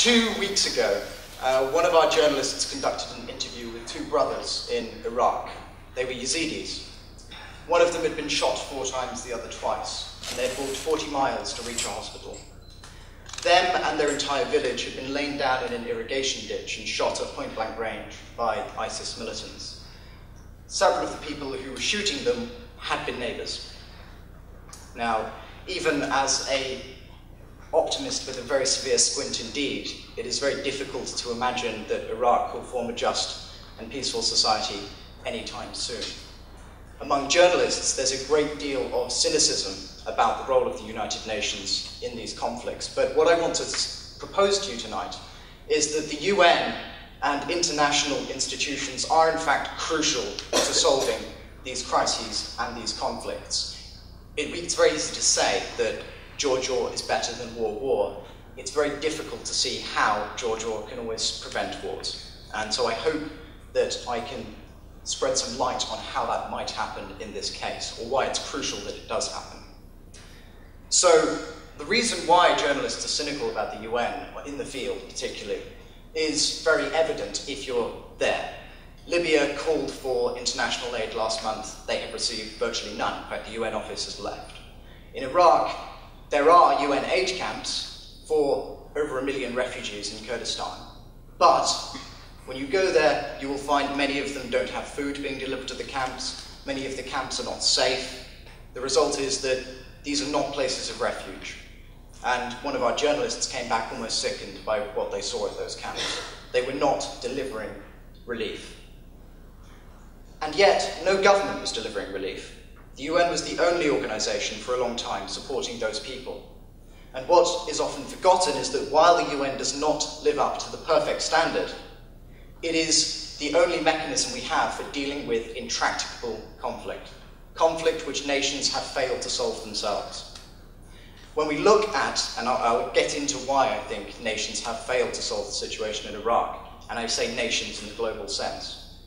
2 weeks ago, one of our journalists conducted an interview with two brothers in Iraq. They were Yazidis. One of them had been shot 4 times, the other twice, and they had walked 40 miles to reach a hospital. Them and their entire village had been lain down in an irrigation ditch and shot at point-blank range by ISIS militants. Several of the people who were shooting them had been neighbours. Now, even as an optimist with a very severe squint indeed, it is very difficult to imagine that Iraq will form a just and peaceful society anytime soon. Among journalists, there's a great deal of cynicism about the role of the United Nations in these conflicts. But what I want to propose to you tonight is that the UN and international institutions are in fact crucial to solving these crises and these conflicts. It's very easy to say that George Orr is better than war. It's very difficult to see how George Orr can always prevent wars. And so I hope that I can spread some light on how that might happen in this case, or why it's crucial that it does happen. So the reason why journalists are cynical about the UN, in the field particularly, is very evident if you're there. Libya called for international aid last month. They have received virtually none. In fact, the UN office has left. In Iraq, there are UN aid camps for over 1 million refugees in Kurdistan. But when you go there, you will find many of them don't have food being delivered to the camps. Many of the camps are not safe. The result is that these are not places of refuge. And one of our journalists came back almost sickened by what they saw at those camps. They were not delivering relief. And yet, no government was delivering relief. The UN was the only organisation for a long time supporting those people. And what is often forgotten is that while the UN does not live up to the perfect standard, it is the only mechanism we have for dealing with intractable conflict. Conflict which nations have failed to solve themselves. When we look at, and I'll get into why I think nations have failed to solve the situation in Iraq, and I say nations in the global sense.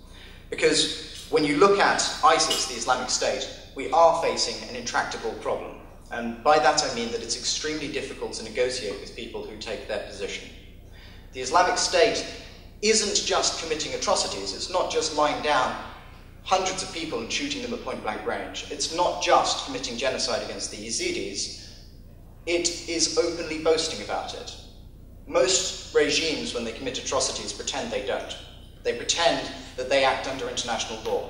Because when you look at ISIS, the Islamic State, we are facing an intractable problem. And by that I mean that it's extremely difficult to negotiate with people who take their position. The Islamic State isn't just committing atrocities. It's not just lying down hundreds of people and shooting them at point-blank range. It's not just committing genocide against the Yazidis. It is openly boasting about it. Most regimes, when they commit atrocities, pretend they don't. They pretend that they act under international law.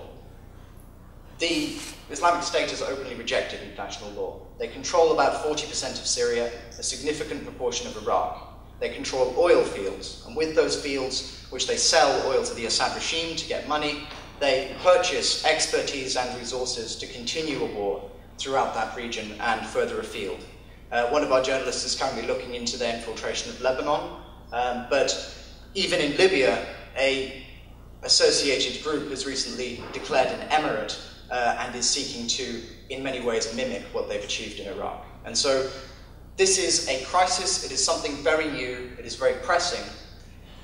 The Islamic State has openly rejected international law. They control about 40% of Syria, a significant proportion of Iraq. They control oil fields, and with those fields, which they sell oil to the Assad regime to get money, they purchase expertise and resources to continue a war throughout that region and further afield. One of our journalists is currently looking into their infiltration of Lebanon, but even in Libya, an associated group has recently declared an emirate and is seeking to, in many ways, mimic what they've achieved in Iraq. And so this is a crisis. It is something very new. It is very pressing.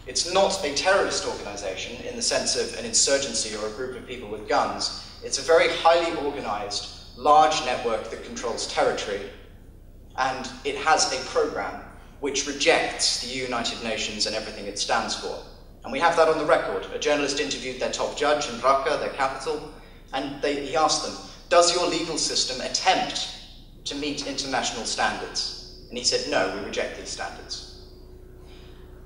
It's not a terrorist organization in the sense of an insurgency or a group of people with guns. It's a very highly organized, large network that controls territory, and it has a program which rejects the United Nations and everything it stands for. And we have that on the record. A journalist interviewed their top judge in Raqqa, their capital, and he asked them, does your legal system attempt to meet international standards? And he said, no, we reject these standards.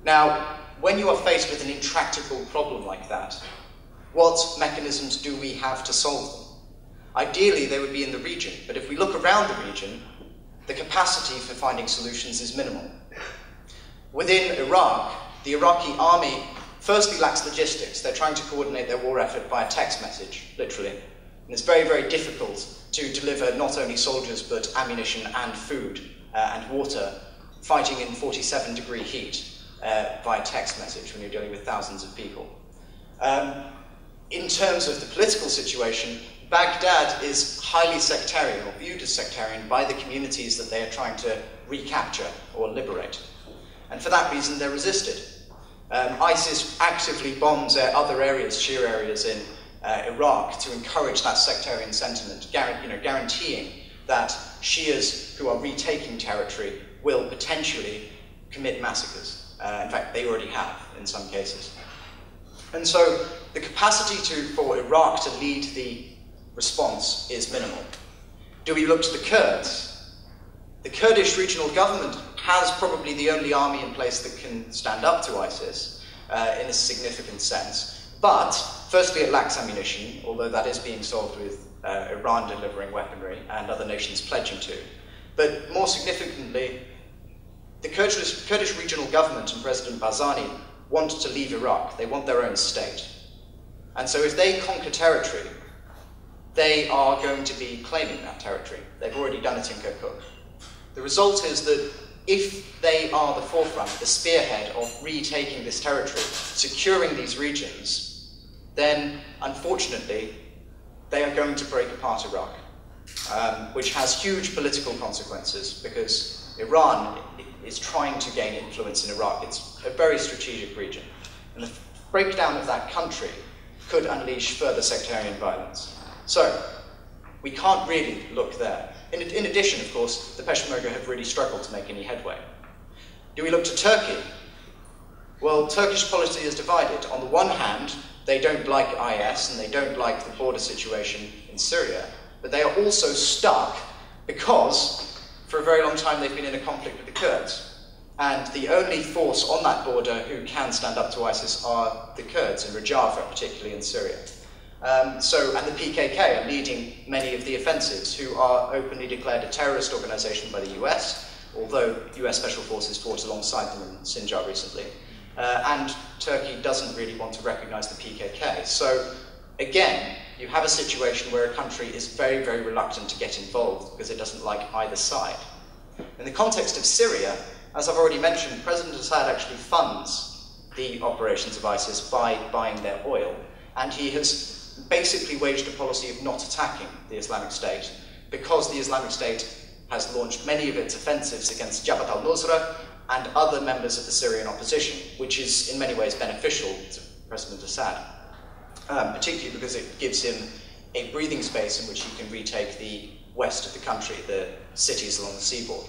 Now, when you are faced with an intractable problem like that, what mechanisms do we have to solve them? Ideally, they would be in the region, but if we look around the region, the capacity for finding solutions is minimal. Within Iraq, the Iraqi army firstly lacks logistics. They're trying to coordinate their war effort via text message, literally. And it's very, very difficult to deliver not only soldiers, but ammunition and food and water, fighting in 47-degree heat via text message when you're dealing with thousands of people. In terms of the political situation, Baghdad is highly sectarian, or viewed as sectarian, by the communities that they are trying to recapture or liberate. And for that reason, they're resisted. ISIS actively bombs other areas, Shia areas in Iraq, to encourage that sectarian sentiment, guaranteeing that Shias who are retaking territory will potentially commit massacres. In fact, they already have in some cases. And so the capacity for Iraq to lead the response is minimal. Do we look to the Kurds? The Kurdish regional government has probably the only army in place that can stand up to ISIS in a significant sense. But firstly, it lacks ammunition, although that is being solved with Iran delivering weaponry and other nations pledging to. But more significantly, the Kurdish regional government and President Barzani want to leave Iraq. They want their own state. And so if they conquer territory, they are going to be claiming that territory. They've already done it in Kirkuk. The result is that if they are the forefront, the spearhead of retaking this territory, securing these regions, then unfortunately, they are going to break apart Iraq, which has huge political consequences because Iran is trying to gain influence in Iraq. It's a very strategic region. And the breakdown of that country could unleash further sectarian violence. So, we can't really look there. In addition, of course, the Peshmerga have really struggled to make any headway. Do we look to Turkey? Well, Turkish policy is divided. On the one hand, they don't like IS and they don't like the border situation in Syria, but they are also stuck because for a very long time they've been in a conflict with the Kurds. And the only force on that border who can stand up to ISIS are the Kurds in Rojava, particularly in Syria. And the PKK are leading many of the offensives, who are openly declared a terrorist organization by the US, although US Special Forces fought alongside them in Sinjar recently. And Turkey doesn't really want to recognize the PKK. So again, you have a situation where a country is very, very reluctant to get involved because it doesn't like either side. In the context of Syria, as I've already mentioned, President Assad actually funds the operations of ISIS by buying their oil, and he has basically waged a policy of not attacking the Islamic State because the Islamic State has launched many of its offensives against Jabhat al-Nusra and other members of the Syrian opposition, which is in many ways beneficial to President Assad, particularly because it gives him a breathing space in which he can retake the west of the country, the cities along the seaboard.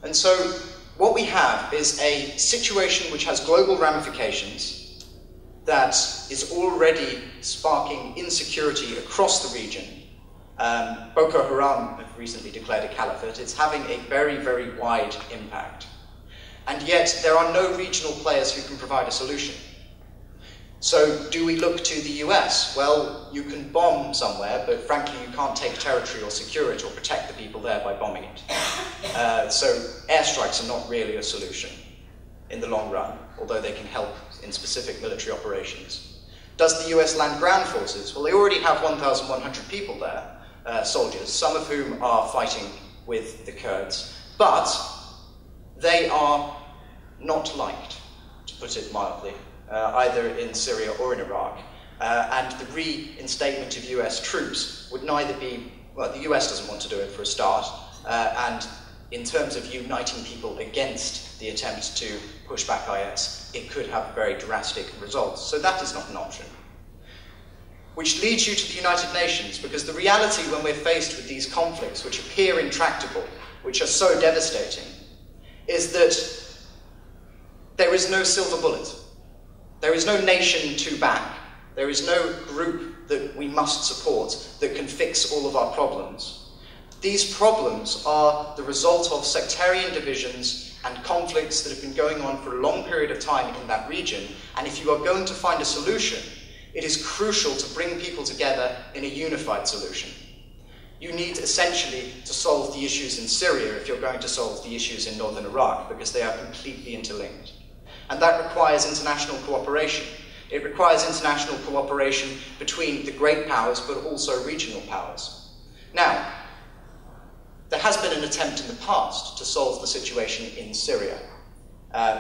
And so what we have is a situation which has global ramifications, that is already sparking insecurity across the region. Boko Haram have recently declared a caliphate. It's having a very, very wide impact. And yet there are no regional players who can provide a solution. So do we look to the US? Well, you can bomb somewhere, but frankly you can't take territory or secure it or protect the people there by bombing it. So airstrikes are not really a solution in the long run, although they can help in specific military operations. Does the US land ground forces? Well, they already have 1,100 people there, soldiers, some of whom are fighting with the Kurds, but they are not liked, to put it mildly, either in Syria or in Iraq. And the reinstatement of US troops would neither be, well, the US doesn't want to do it for a start, and in terms of uniting people against the attempt to push back IS, it could have very drastic results. So that is not an option. Which leads you to the United Nations, because the reality when we're faced with these conflicts, which appear intractable, which are so devastating, is that there is no silver bullet. There is no nation to back. There is no group that we must support that can fix all of our problems. These problems are the result of sectarian divisions and conflicts that have been going on for a long period of time in that region, and if you are going to find a solution, it is crucial to bring people together in a unified solution. You need essentially to solve the issues in Syria if you're going to solve the issues in northern Iraq, because they are completely interlinked. And that requires international cooperation. It requires international cooperation between the great powers, but also regional powers. Now, there has been an attempt in the past to solve the situation in Syria.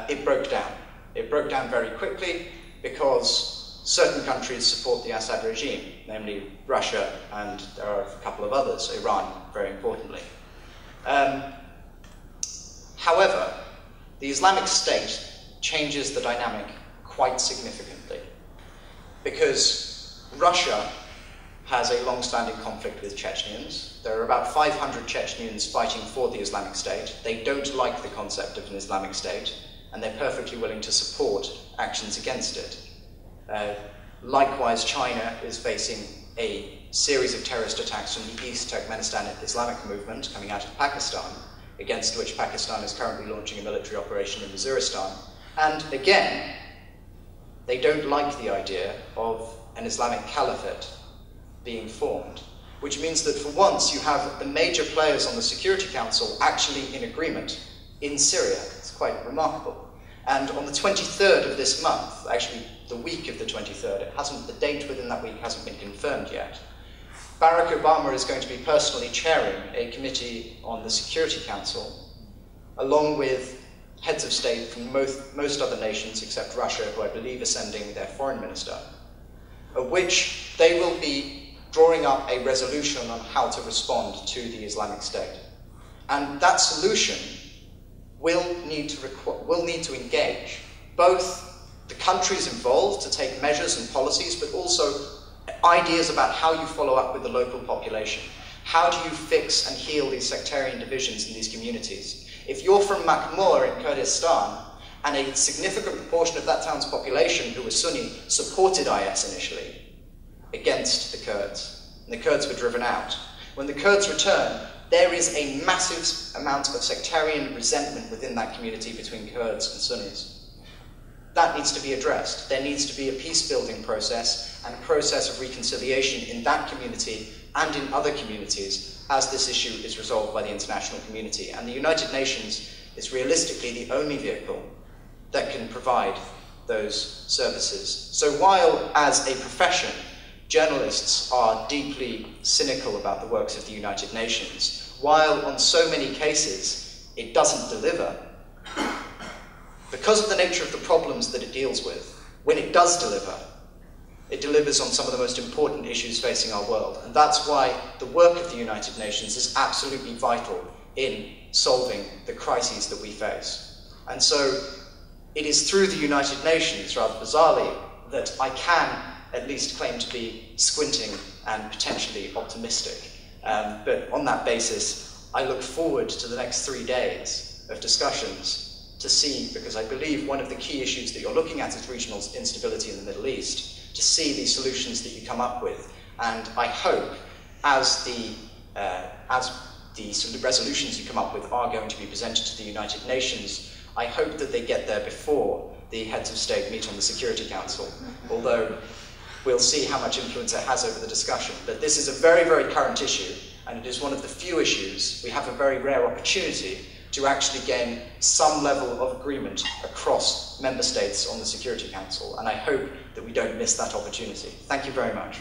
It broke down. It broke down very quickly because certain countries support the Assad regime, namely Russia, and there are a couple of others, Iran, very importantly. However, the Islamic State changes the dynamic quite significantly, because Russia has a long-standing conflict with Chechens. There are about 500 Chechens fighting for the Islamic State. They don't like the concept of an Islamic State. and they're perfectly willing to support actions against it. Likewise, China is facing a series of terrorist attacks from the East Turkmenistan Islamic movement coming out of Pakistan, against which Pakistan is currently launching a military operation in Waziristan. And again, they don't like the idea of an Islamic caliphate being formed, which means that for once you have the major players on the Security Council actually in agreement in Syria. It's quite remarkable. And on the 23rd of this month, actually the week of the 23rd, the date within that week hasn't been confirmed yet, Barack Obama is going to be personally chairing a committee on the Security Council, along with heads of state from most other nations except Russia, who I believe are sending their foreign minister, of which they will be drawing up a resolution on how to respond to the Islamic State. And that solution will need to engage both the countries involved to take measures and policies, but also ideas about how you follow up with the local population. How do you fix and heal these sectarian divisions in these communities? If you're from Makmur in Kurdistan, and a significant proportion of that town's population, who was Sunni, supported IS initially against the Kurds, and the Kurds were driven out. When the Kurds return, there is a massive amount of sectarian resentment within that community between Kurds and Sunnis. That needs to be addressed. There needs to be a peace-building process and a process of reconciliation in that community and in other communities as this issue is resolved by the international community. And the United Nations is realistically the only vehicle that can provide those services. So while, as a profession, journalists are deeply cynical about the works of the United Nations, while on so many cases it doesn't deliver, because of the nature of the problems that it deals with, when it does deliver, it delivers on some of the most important issues facing our world. And that's why the work of the United Nations is absolutely vital in solving the crises that we face. And so it is through the United Nations, rather bizarrely, that I can at least claim to be squinting and potentially optimistic. But on that basis, I look forward to the next 3 days of discussions to see, because I believe one of the key issues that you're looking at is regional instability in the Middle East, to see the solutions that you come up with. And I hope, as the resolutions you come up with are going to be presented to the United Nations, I hope that they get there before the heads of state meet on the Security Council, although we'll see how much influence it has over the discussion. But this is a very, very current issue, and it is one of the few issues. We have a very rare opportunity to actually gain some level of agreement across member states on the Security Council, and I hope that we don't miss that opportunity. Thank you very much.